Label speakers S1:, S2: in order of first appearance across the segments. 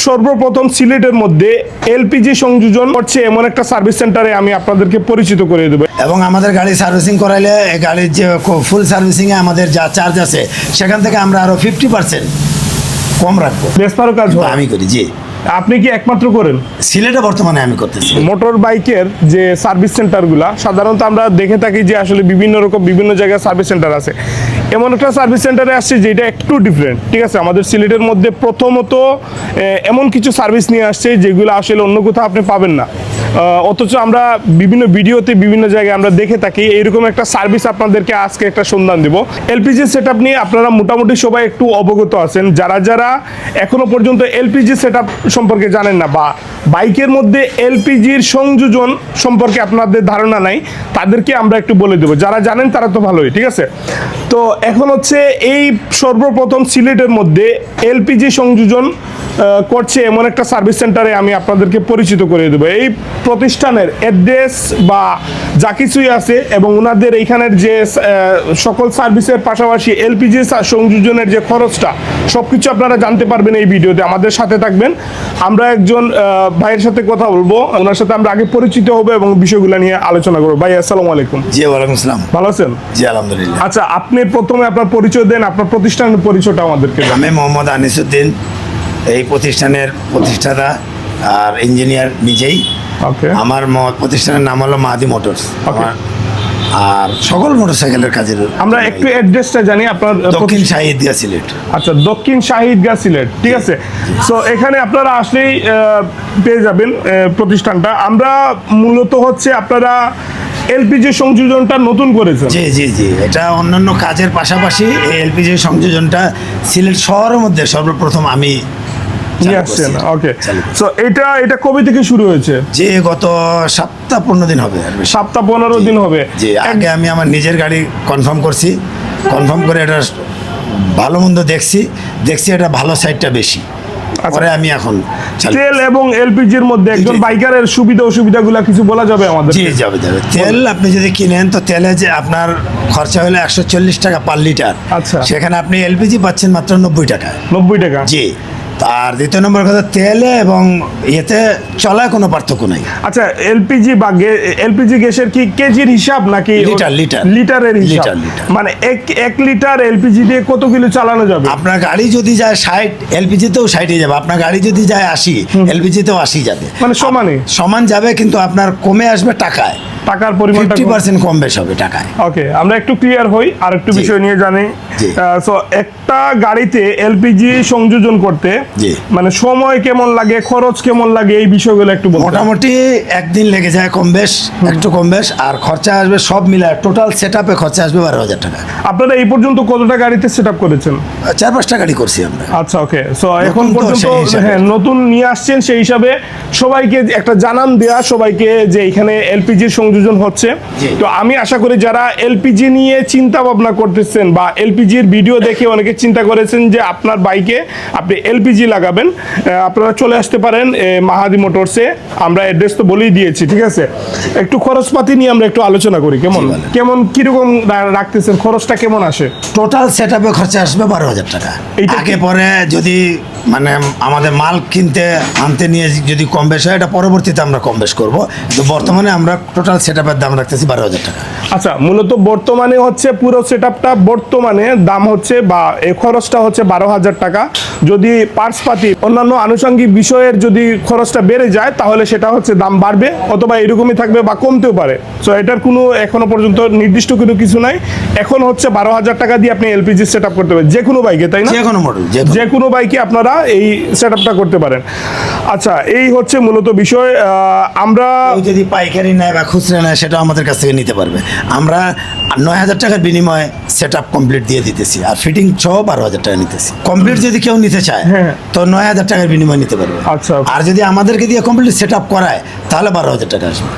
S1: সর্বপ্রথম সিলেটের মধ্যে এলপিজি সংযোজন করছে এমন একটা সার্ভিস সেন্টারে আমি আপনাদেরকে পরিচিত করে দেবো।
S2: এবং আমাদের গাড়ি সার্ভিসিং করাইলে গাড়ির যে ফুল সার্ভিসিংয়ে আমাদের যা চার্জ আছে সেখান থেকে আমরা আরও 50% কম রাখবো।
S1: বেসপারো কাজ
S2: আমি করি, জি।
S1: আপনি কি একমাত্র করেন?
S2: সিলেটে বর্তমানে আমি করতেছি।
S1: মোটর বাইকের যে সার্ভিস সেন্টারগুলা সাধারণত আমরা দেখে থাকি যে আসলে বিভিন্ন রকম বিভিন্ন জায়গায় সার্ভিস সেন্টার আছে। এমন একটা সার্ভিস সেন্টারে আসছে যেটা একটু ডিফারেন্ট, ঠিক আছে। আমাদের সিলেটের মধ্যে প্রথমত এমন কিছু সার্ভিস নিয়ে আসছে যেগুলো আসলে অন্য কোথাও আপনি পাবেন না, অথচ আমরা বিভিন্ন ভিডিওতে বিভিন্ন জায়গায় আমরা দেখে থাকি। এইরকম একটা সার্ভিস আপনাদেরকে আজকে একটা সন্ধান দেব। এলপিজি সেটআপ নিয়ে আপনারা মোটামুটি সবাই একটু অবগত আছেন। যারা যারা এখনো পর্যন্ত এলপিজি সেটআপ সম্পর্কে জানেন না বা বাইকের মধ্যে এলপিজির সংযোজন সম্পর্কে আপনাদের ধারণা নাই, তাদেরকে আমরা একটু বলে দেবো। যারা জানেন তারা তো ভালোই, ঠিক আছে। তো এখন হচ্ছে এই সর্বপ্রথম সিলেটের মধ্যে এলপিজি সংযোজন করছে এমন একটা সার্ভিস সেন্টারে আমি আপনাদেরকে পরিচিত করে দেবো। এই প্রতিষ্ঠানের অ্যাড্রেস বা যা কিছুই আছে এবং ওনাদের এইখানের যে সকল সার্ভিসের পাশাপাশি এলপিজি সংযোজনের যে খরচটা সব কিছু আপনারা জানতে পারবেন এই ভিডিওতে। আমাদের সাথে থাকবেন। আমরা একজন ভাইয়ের সাথে কথা বলবো, ওনার সাথে আমরা আগে পরিচিত হবো এবং বিষয়গুলো নিয়ে আলোচনা করবো। ভাই আসসালামু আলাইকুম।
S2: জি, ওয়ালাইকুম আসসালাম।
S1: ভালো আছেন?
S2: জি, আলহামদুলিল্লাহ।
S1: আচ্ছা, আপনি প্রথমে আপনার পরিচয় দেন, আপনার প্রতিষ্ঠানের পরিচয়টা আমাদেরকে।
S2: আমি মোহাম্মদ আনিসউদ্দিন, এই প্রতিষ্ঠানের প্রতিষ্ঠাতা আর ইঞ্জিনিয়ার নিজেই।
S1: ওকে।
S2: আমার প্রতিষ্ঠানের নাম হলো মাহাদি মোটরস। আর সকল মোটরসাইকেলের কাজের
S1: আমরা একটু অ্যাড্রেসটা জানি আপনার।
S2: দক্ষিণ শাহিদগাঁ সিলেট।
S1: আচ্ছা, দক্ষিণ শাহিদগাঁ সিলেট, ঠিক আছে। সো এখানে আপনারা আসলেই পেয়ে যাবেন প্রতিষ্ঠানটা। আমরা মূলত হচ্ছে আপনারা এলপিজি সংযোজনটা নতুন করেছেন।
S2: জি জি জি, এটা অন্যান্য কাজের পাশাপাশি এই এলপিজি সংযোজনটা সিলেট শহরের মধ্যে সর্বপ্রথম আমি
S1: নিয়ে আসছেন। ওকে। সো এটা কবে থেকে শুরু হয়েছে?
S2: যে গত সপ্তাহ 15 দিন হবে।
S1: সপ্তাহ 15 দিন হবে।
S2: যে আগে আমি আমার নিজের গাড়ি কনফার্ম করছি, কনফার্ম করে এটা ভালো মন্দ দেখছি এটা ভালো সাইডটা বেশি। পরে আমি এখন
S1: তেল এবং এলপিজির মধ্যে একজন বাইকারের সুবিধা অসুবিধাগুলো কিছু বলা যাবে আমাদের?
S2: জি, যাবে। তেল আপনি যদি কিনেন তো তেলে যে আপনার খরচা হলো 140 টাকা পার লিটার।
S1: আচ্ছা।
S2: সেখানে আপনি এলপিজি পাচ্ছেন মাত্র 90 টাকা।
S1: 90 টাকা? জি।
S2: আর দ্বিতীয় নম্বর কথা, তেলে এবং ইয়েতে চলায় কোনো পার্থক্য নাই।
S1: আচ্ছা, এলপিজি গ্যাসের কি কেজির হিসাব নাকি লিটারের হিসাব? মানে এক লিটার এলপিজি দিয়ে কত কিলো চালানো যাবে?
S2: আপনার গাড়ি যদি যায় 60, এলপিজিতেও 60 যাবে। আপনার গাড়ি যদি যায় 80, এলপিজিতেও 80 যাবে। মানে সমান যাবে, কিন্তু আপনার কমে আসবে টাকার পরিমাণটা 50% কম বেশ হবে টাকায়।
S1: ওকে, আমরা একটু ক্লিয়ার হই আর একটু বিষয় নিয়ে জানি। সো একটা গাড়িতে এলপিজি সংযোজন করতে মানে সময় কেমন লাগে, খরচ কেমন লাগে, এই বিষয়গুলো একটু বলুন।
S2: মোটামুটি একদিন লেগে যায় কম বেশ, একটু কম বেশ। আর খরচা আসবে সব মিলায় টোটাল সেটআপে খরচা আসবে 12,000 টাকা।
S1: আপনারা এই পর্যন্ত কতটা গাড়িতে সেটআপ করেছেন?
S2: 4-5টা গাড়ি করছি আমরা।
S1: আচ্ছা, ওকে। সো এখন পর্যন্ত নতুন নিয়ে আসছেন, সেই হিসাবে সবাইকে একটা জানান দেয়া সবাইকে যে এখানে এলপিজির সংযোজন হচ্ছে। তো আমি আশা করি যারা এলপিজি নিয়ে চিন্তা ভাবনা করতেছেন বা এলপিজির ভিডিও দেখে অনেকে চিন্তা করেছেন যে আপনার বাইকে আপনি এলপিজি লাগাবেন, আপনারা চলে আসতে পারেন মাহাদি মোটরসে। আমরা অ্যাড্রেস তো বলেই দিয়েছি, ঠিক আছে। একটু খরচপাতি নিয়ে আমরা একটু আলোচনা করি। কেমন কিরকম রাখতেছেন, খরচটা কেমন আসে?
S2: টোটাল সেটআপে খরচা আসবে 12,000 টাকা। এইটাকে পরে যদি মানে আমাদের মাল আনতে নিয়ে যদি কম বেশ হয়, এটা পরবর্তীতে আমরা কম বেশ করবো। তো বর্তমানে আমরা টোটাল সেটআপের দাম রাখতেছি 12,000 টাকা।
S1: আচ্ছা, মূলত বর্তমানে হচ্ছে পুরো সেটআপটা বর্তমানে দাম হচ্ছে বা এই খরচটা হচ্ছে 12,000 টাকা। যদি পার্টসপাতি অন্যান্য আনুষঙ্গিক বিষয়ের যদি খরচটা বেড়ে যায় তাহলে সেটা হচ্ছে দাম বাড়বে অথবা এরকমই থাকবে বা কমতেও পারে। সো এটার কোনো এখনো পর্যন্ত নির্দিষ্ট কোনো কিছু নাই। এখন হচ্ছে 12,000 টাকা দিয়ে আপনি এলপিজি সেটআপ করতে পারেন যে কোনো বাইকে, তাই না?
S2: যে কোনো মডেল,
S1: যে কোনো বাইকে আপনারা এই সেটআপটা করতে পারেন। আচ্ছা, এই হচ্ছে মূলত বিষয়। আমরা
S2: যদি পাইকারি নেয় বা খুচরা নেয় সেটা আমাদের কাছ থেকে নিতে পারবে। আমরা 9,000 টাকার বিনিময়ে সেটআপ কমপ্লিট দিয়ে দিতেছি, আর ফিটিং সহ 12,000 টাকা নিতেছি। কমপ্লিট যদি কেউ নিতে চায় তো 9,000 টাকার বিনিময়ে নিতে পারবে।
S1: আচ্ছা,
S2: আর যদি আমাদেরকে দিয়ে কমপ্লিট সেটআপ করায় তাহলে 12,000 টাকা আসবে।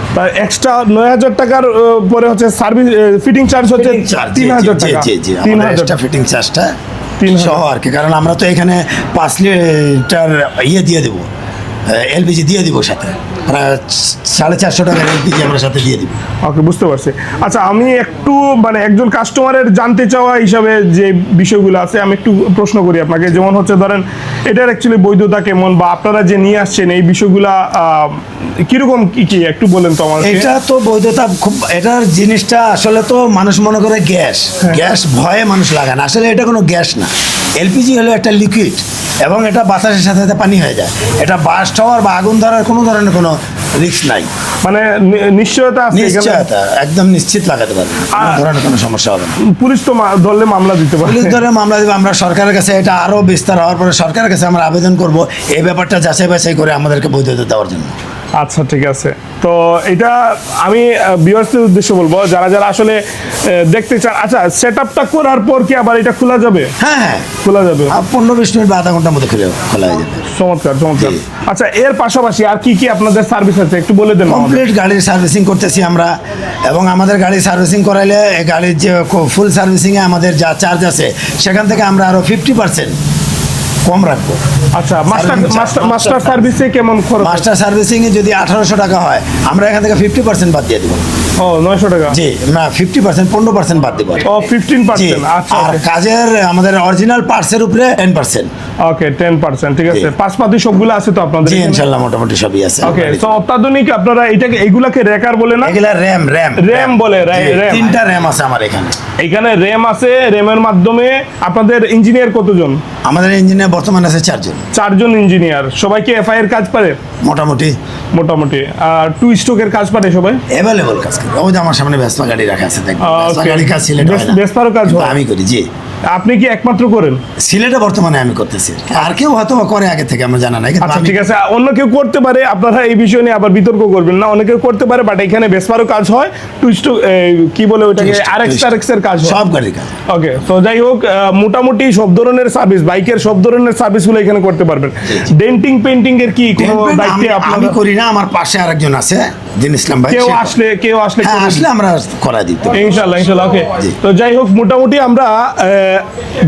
S1: এক্সট্রা 9,000 টাকার পরে হচ্ছে সার্ভিস ফিটিং চার্জ হচ্ছে 3,000 টাকা।
S2: জি জি, আমাদের এক্সট্রা ফিটিং চার্জটা সহ আর কি, কারণ আমরা তো এখানে 5 লিটার দিয়ে দেবো এলপিজি দিয়ে দিব সাথে, প্রায় 450 টাকার এলপিজি আমরা সাথে দিয়ে দিব।
S1: ওকে, বুঝতে পারছি। আচ্ছা, আমি একটু মানে একজন কাস্টমারের জানতে চাওয়া হিসাবে যে বিষয়গুলো আছে আমি একটু প্রশ্ন করি আপনাকে। যেমন হচ্ছে ধরেন এটার অ্যাকচুয়ালি বৈধতা কেমন, বা আপনারা যে নিয়ে আসছেন এই বিষয়গুলা কিরকম কি একটু বলেন তো আমাকে।
S2: এটা তো বৈধতা খুব, এটার জিনিসটা আসলে তো মানুষ মনে করে গ্যাস, গ্যাস ভয়ে মানুষ লাগায় না, আসলে এটা কোনো গ্যাস না। এলপিজি হলো একটা লিকুইড এবং এটা বাতাসের সাথে সাথে পানি হয়ে যায়। এটা বাস্ট হওয়ার বা আগুন ধরার কোনো ধরনের কোনো রিস্ক নাই,
S1: মানে নিশ্চয়তা আছে এখানে?
S2: নিশ্চয়তা একদম নিশ্চিত লাগাতে পারবে, কোনো ধরনের কোনো সমস্যা হবে না।
S1: পুলিশ তো ধরলে মামলা দিতে পারে।
S2: পুলিশ ধরে মামলা দেবে, আমরা সরকারের কাছে এটা আরও বিস্তার হওয়ার পরে সরকারের কাছে আমরা আবেদন করব এই ব্যাপারটা যাচাই বাছাই করে আমাদেরকে বৈধতা দেওয়ার জন্য।
S1: আচ্ছা, ঠিক আছে। তো এটা আমি ভিউয়ার্সদের উদ্দেশ্যে বলবো যারা যারা আসলে দেখতে চান। আচ্ছা, সেট আপটা করার পর কি আবার এটা খোলা যাবে?
S2: হ্যাঁ হ্যাঁ,
S1: খোলা যাবে
S2: 15-20 মিনিট বা আধা ঘন্টার মধ্যে খোলা হয়ে যাবে।
S1: চমৎকার চমৎকার।
S2: জি।
S1: আচ্ছা, এর পাশাপাশি আর কি কি আপনাদের সার্ভিস আছে একটু বলে দেন আমাদের।
S2: কমপ্লিট গাড়ির সার্ভিসিং করতেছি আমরা, এবং আমাদের গাড়ি সার্ভিসিং করাইলে গাড়ির যে ফুল সার্ভিসিংয়ে আমাদের যা চার্জ আছে সেখান থেকে আমরা আরও 50% কম রাখবো।
S1: আচ্ছা, মাস্টার সার্ভিসে কেমন খরচ?
S2: মাস্টার সার্ভিসিংয়ে যদি 1800 টাকা হয় আমরা এখান থেকে 50% বাদ দিয়ে দেবো।
S1: ও 900 টাকা।
S2: জি না, 50% 15% বাদ দেবো।
S1: ও
S2: জি,
S1: 15%। আচ্ছা,
S2: আর কাজের আমাদের অরিজিনাল পার্টসের উপরে 10%।
S1: ওকে 10%, ঠিক আছে।
S2: জি।
S1: পাশপাতি সবগুলো আছে তো আপনাদের
S2: জি
S1: এখানে?
S2: ইনশাল্লাহ মোটামুটি সবই আছে।
S1: ওকে, সো অত্যাধুনিক আপনারা এইগুলাকে রেকার বলে না?
S2: এগুলা র্যাম
S1: RAM বলে, RAM।
S2: 3টা র্যাম আছে আমার এখানে।
S1: এখানে র্যাম আছে, র্যামের মাধ্যমে আপনাদের ইঞ্জিনিয়ার কতজন?
S2: আমাদের ইঞ্জিনিয়ার বর্তমানে আছে 4 জন।
S1: 4 জন ইঞ্জিনিয়ার। সবাই কি এফআই এর কাজ পারে?
S2: মোটামুটি
S1: মোটামুটি। আর 2 স্ট্রোকের কাজ পারে সবাই?
S2: অ্যাভেলেবল কাজ করে। ওই যে আমার সামনে ভেসপা গাড়ি রাখা আছে, দেখবেন ভেসপা
S1: Okay.
S2: গাড়ি কাজ সিলেটে হয় না।
S1: ভেসপারও কাজ
S2: কিন্তু
S1: হয়?
S2: আমি করি, জি।
S1: আপনি কি একমাত্র করেন?
S2: সিলেটে বর্তমানে আমি করতেছি, আর কেউ হয়তো বা করে আগে থেকে আমার জানা নাই, কিন্তু
S1: আচ্ছা,
S2: আমি
S1: ঠিক আছে। অন্য কেউ করতে পারে, আপনারা এই বিষয় নিয়ে আবার বিতর্ক করবেন না। অনেকে করতে পারে, বাট এখানে ভেসপারও কাজ হয়, টুইস্ট কি বলে ওটাকে, আরএক্স এর কাজ হয়।
S2: সব গাড়ির কাজ।
S1: ওকে, তো যাই হোক, মোটামুটি সব ধরনের সার্ভিস, বাইকের সব ধরনের সার্ভিসগুলো এখানে করতে পারবেন। ডেন্টিং পেইন্টিং এর কি কোনো দায়িত্বে
S2: আমি
S1: আপনারা?
S2: করি না, আমার পাশে আরেকজন আছে দিন ইসলাম ভাই,
S1: কেউ
S2: সে করে।
S1: আসলে
S2: হ্যাঁ,
S1: করে
S2: আসলে আমরা করাই দিতে পারি।
S1: ইনশাল্লাহ ইনশাল্লাহ। ওকে,
S2: জি।
S1: তো যাই হোক, মোটামুটি আমরা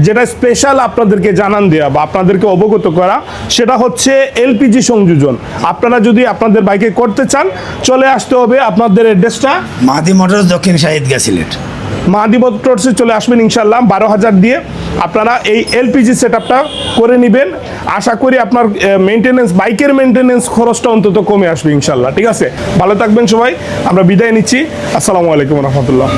S1: যেটা স্পেশাল আপনাদেরকে জানান দেওয়া বা আপনাদেরকে অবগত করা, সেটা হচ্ছে এলপিজি সংযোজন। আপনারা যদি আপনাদের বাইকে করতে চান, চলে আসতে হবে। আপনাদের অ্যাড্রেসটা?
S2: মাহাদি মোটরস, দক্ষিণ শাহিদগা, সিলেট।
S1: মাহাদি মোটরসে চলে আসবেন ইনশাল্লাহ। 12,000 দিয়ে আপনারা এই এলপিজি সেট আপটা করে নেবেন। আশা করি আপনার বাইকের মেনটেনেন্স খরচটা অন্তত কমে আসবে ইনশাল্লাহ। ঠিক আছে, ভালো থাকবেন সবাই। আমরা বিদায় নিচ্ছি। আসসালামু আলাইকুম রহমতুল্লাহ।